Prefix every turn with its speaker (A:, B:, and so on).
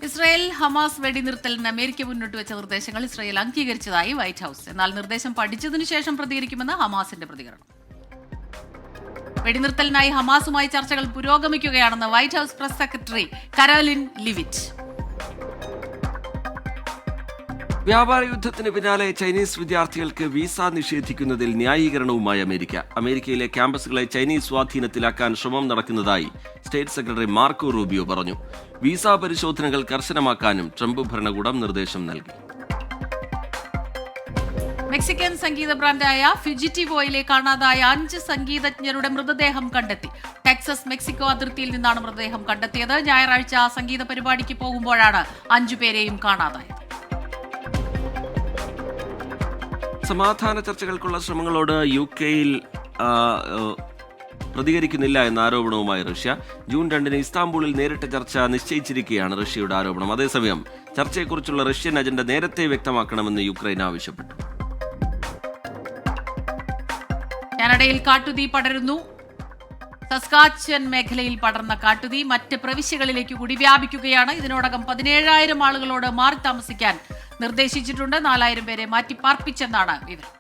A: Israel Hamas വെടിനിർത്തലിന് America മുന്നോട്ട് വെച്ച നിർദ്ദേശങ്ങൾ ഇസ്രായേൽ അംഗീകരിച്ചതായി വൈറ്റ് ഹൌസ്. എന്നാൽ നിർദ്ദേശം പഠിച്ചതിനു ശേഷം പ്രതികരിക്കുമെന്ന് ഹമാസിന്റെ പ്രതികരണം. വെടിനിർത്തലിനായി ഹമാസുമായി ചർച്ചകൾ പുരോഗമിക്കുകയാണെന്ന് White House press secretary Karoline Leavitt.
B: വ്യാപാര യുദ്ധത്തിന് പിന്നാലെ ചൈനീസ് വിദ്യാർത്ഥികൾക്ക് വിസ നിഷേധിക്കുന്നതിൽ ന്യായീകരണവുമായി അമേരിക്കയിലെ ക്യാമ്പസുകളെ ചൈനീസ് സ്വാധീനത്തിലാക്കാൻ ശ്രമം നടക്കുന്നതായി സ്റ്റേറ്റ് സെക്രട്ടറി മാർക്കോ റൂബിയോ പറഞ്ഞു. വിസ പരിശോധനകൾ കർശനമാക്കാനും ട്രംപ് ഭരണകൂടം നിർദ്ദേശം നൽകി.
A: മെക്സിക്കൻ സംഗീത ബ്രാൻഡായ ഫ്യൂജിറ്റീവോയിലെ കാണാതായ 5 സംഗീതജ്ഞരുടെ മൃതദേഹം കണ്ടെത്തി. ടെക്സസ് മെക്സിക്കോ അതിർത്തിയിൽ നിന്നാണ് മൃതദേഹം കണ്ടെത്തിയത്. ഞായറാഴ്ച സംഗീത പരിപാടിക്ക് പോകുമ്പോഴാണ് 5 പേരെയും കാണാതായത്.
B: സമാധാന ചർച്ചകൾക്കുള്ള ശ്രമങ്ങളോട് UK-യിൽ പ്രതികരിക്കുന്നില്ല എന്ന ആരോപണവുമായി റഷ്യ. ജൂൺ 2 ഇസ്താംബൂളിൽ നേരിട്ട ചർച്ച നിശ്ചയിച്ചിരിക്കുകയാണ് റഷ്യയുടെ ആരോപണം. അതേസമയം ചർച്ചയെക്കുറിച്ചുള്ള റഷ്യൻ അജണ്ട നേരത്തെ വ്യക്തമാക്കണമെന്ന് യുക്രൈൻ ആവശ്യപ്പെട്ടു.
A: കാനഡയിൽ കാട്ടുതീ പടരുന്നു. സസ്കാച്ചൻ മേഖലയിൽ പടർന്ന കാട്ടുതീ മറ്റ് പ്രവിശ്യകളിലേക്ക് കൂടി വ്യാപിക്കുകയാണ്. ഇതിനോടകം 17,000 ആളുകളോട് മാറി താമസിക്കാൻ നിർദ്ദേശിച്ചിട്ടുണ്ട്. 4,000 പേരെ മാറ്റി പാർപ്പിച്ചെന്നാണ് വിവരം.